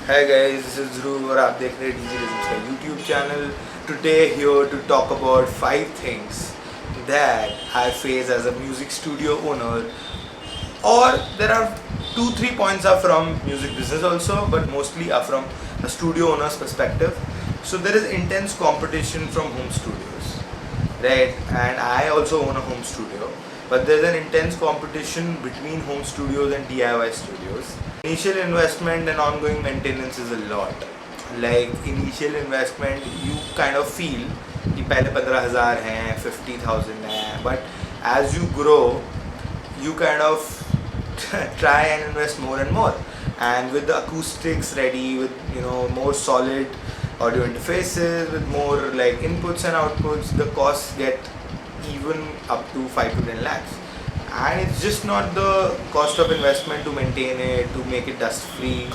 Hi guys, this is Dhruv और आप देख रहे हैं डीजे रिजम्स का YouTube channel. Today here to talk about 5 things that I face as a music studio owner, or there are 2-3 points are from music business also, but mostly are from a studio owner's perspective. So there is intense competition from home studios, right? And I also own a home studio, but there's an intense competition between home studios and DIY studios. Initial investment and ongoing maintenance is a lot. Like initial investment, you kind of feel कि पहले 15,000 हैं, 50,000 हैं, but as you grow, you kind of try and invest more and more. And with the acoustics ready, with more solid audio interfaces, with more like inputs and outputs, the costs get even up to 5 to 10 lakhs. And it's just not the cost of investment to maintain it, to make it dust free.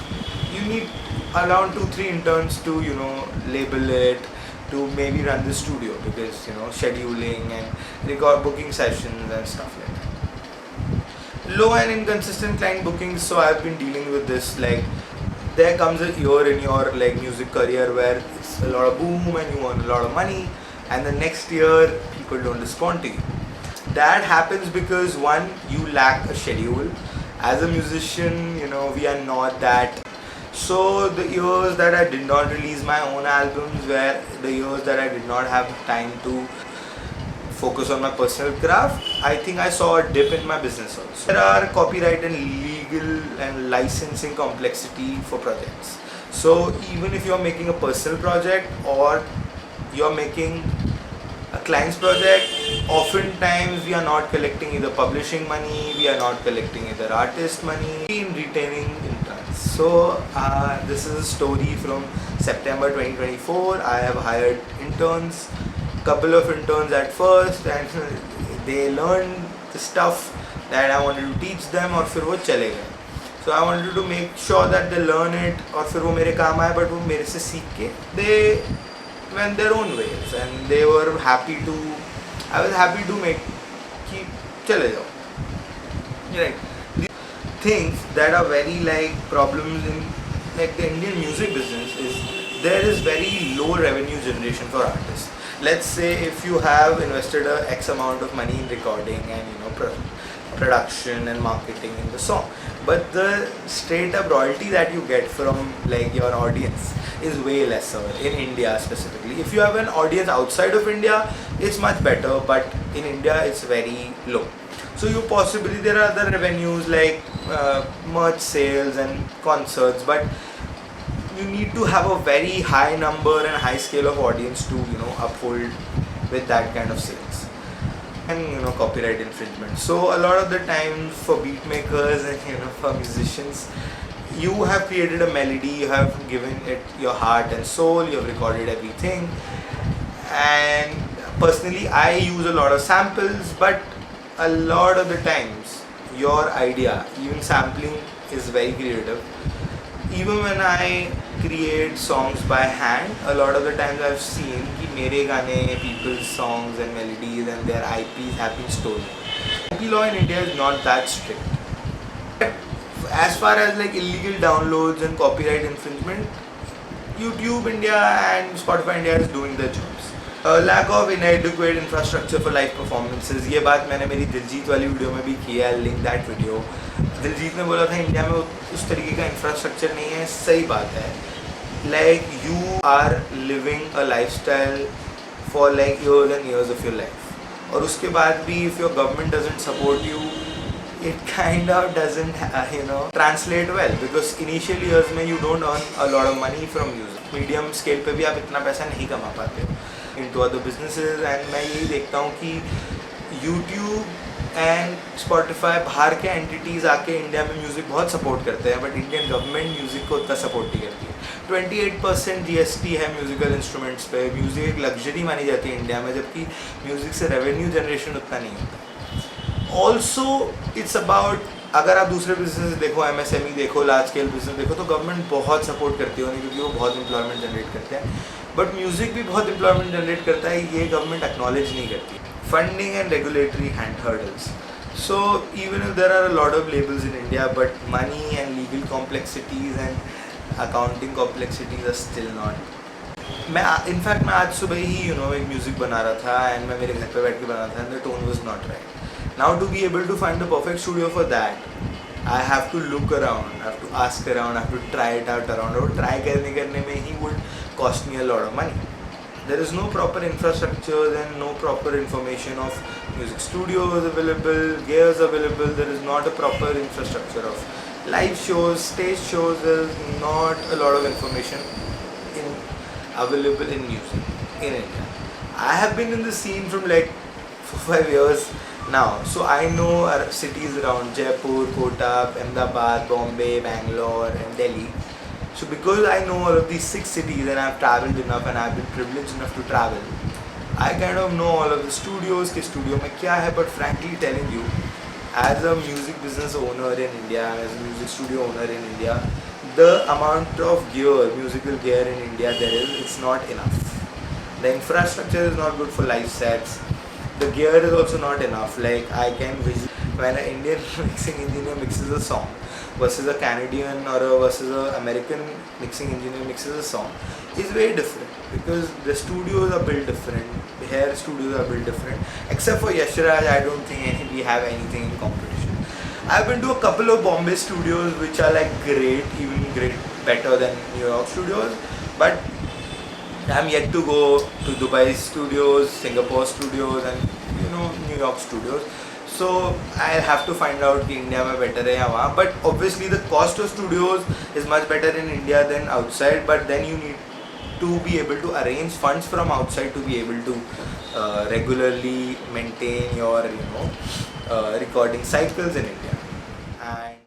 You need around 2-3 interns to label it, to maybe run the studio, because scheduling and record booking sessions and stuff like that. Low and inconsistent client bookings. So I've been dealing with this. Like there comes a year in your like music career where it's a lot of boom and you earn a lot of money, and the next year people don't respond to you. That happens because one, you lack a schedule. As a musician, we are not that. So the years that I did not release my own albums were the years that I did not have time to focus on my personal craft. I think I saw a dip in my business also. There are copyright and legal and licensing complexity for projects. So even if you're making a personal project or you're making a client's project, oftentimes we are not collecting either publishing money, we are not collecting either artist money, in retaining interns. So this is a story from September 2024. I have hired interns, couple of interns at first, and they learned the stuff that I wanted to teach them, और फिर वो चले गए. So I wanted to make sure that they learn it, और फिर वो मेरे काम आए, but वो मेरे से सीख के they went their own ways, and they were happy to. I was happy to make कि चले जाओ. Right. The things that are very like problems in like the Indian music business is there is very low revenue generation for artists. Let's say if you have invested a X amount of money in recording and production and marketing in the song, but the straight up royalty that you get from like your audience is way lesser in India specifically. If you have an audience outside of India, it's much better, but in India it's very low. So there are other revenues like merch sales and concerts, but you need to have a very high number and high scale of audience to uphold with that kind of sales. And copyright infringement. So a lot of the time for beat makers and for musicians, you have created a melody, you have given it your heart and soul, you have recorded everything, and personally I use a lot of samples, but a lot of the times your idea, even sampling, is very creative. Even when I create songs by hand, a lot of the times I've seen कि मेरे गाने, people's songs and melodies and their IPs have been stolen. IP law in India is not that strict. But as far as like illegal downloads and copyright infringement, YouTube India and Spotify India is doing their jobs. Lack of inadequate infrastructure for live performances. ये बात मैंने मेरी दिलजीत वाली video में भी की है. I'll link that video. Diljit ने बोला था इंडिया में उस तरीके का इंफ्रास्ट्रक्चर नहीं है. सही बात है. Like you are living a lifestyle for like years and years of your life. और उसके बाद भी if your government doesn't support you, it kind of doesn't translate well, because initial years में you don't earn a lot of money from music. Medium scale पे भी आप इतना पैसा नहीं कमा पाते into other businesses. And मैं यही देखता हूँ कि YouTube एंड स्पॉटिफाई बाहर के एंटिटीज़ आके इंडिया में म्यूज़िक बहुत सपोर्ट करते हैं, बट इंडियन गवर्नमेंट म्यूज़िक को उतना सपोर्ट नहीं करती है. 28% GST है म्यूज़िकल इंस्ट्रूमेंट्स पे. म्यूज़िक एक लग्जरी मानी जाती है इंडिया में, जबकि म्यूज़िक से रेवेन्यू जनरेशन उतना नहीं होता. ऑल्सो इट्स अबाउट, अगर आप दूसरे बिजनेस देखो, MSME देखो, लार्ज स्केल बिजनेस देखो, तो गवर्नमेंट बहुत सपोर्ट करती है क्योंकि वो बहुत एम्प्लॉयमेंट जनरेट करते हैं. बट म्यूज़िक भी बहुत एम्प्लॉयमेंट जनरेट करता है, ये गवर्नमेंट एक्नॉलेज नहीं करती. Funding and regulatory hurdles. So even if there are a lot of labels in India, but money and legal complexities and accounting complexities are still not. मैं in fact मैं आज सुबह ही एक म्यूज़िक बना रहा था एंड मैं मेरे घर पे बैठ के बना था and the tone was not right. Now to be able to find the perfect studio for that I have to look around, I have to ask around, I have to try it out around. और try करने में ही would cost me a lot of money. There is no proper infrastructure and no proper information of music studios available, gears available. There is not a proper infrastructure of live shows, stage shows. There is not a lot of information available in music in India. I have been in the scene from like 4-5 years now, so I know cities around Jaipur, Kota, Ahmedabad, Bombay, Bangalore and Delhi. So because I know all of these 6 cities and I've travelled enough and I've been privileged enough to travel, I kind of know all of the studios, कि studio में क्या है. But frankly telling you, as a music business owner in India, as a music studio owner in India, the amount of gear, musical gear in India it's not enough. The infrastructure is not good for live sets. The gear is also not enough. Like I can when an Indian mixing engineer mixes a song versus a Canadian or versus a American mixing engineer mixes a song is very different, because the studios are built different. Here studios are built different. Except for Yashraj, I don't think we have anything in competition. I've been to a couple of Bombay studios which are like great, even great, better than New York studios. But I'm yet to go to Dubai studios, Singapore studios, and New York studios. So I'll have to find out कि India में better है या वहाँ. But obviously the cost of studios is much better in India than outside. But then you need to be able to arrange funds from outside to be able to regularly maintain your recording cycles in India. And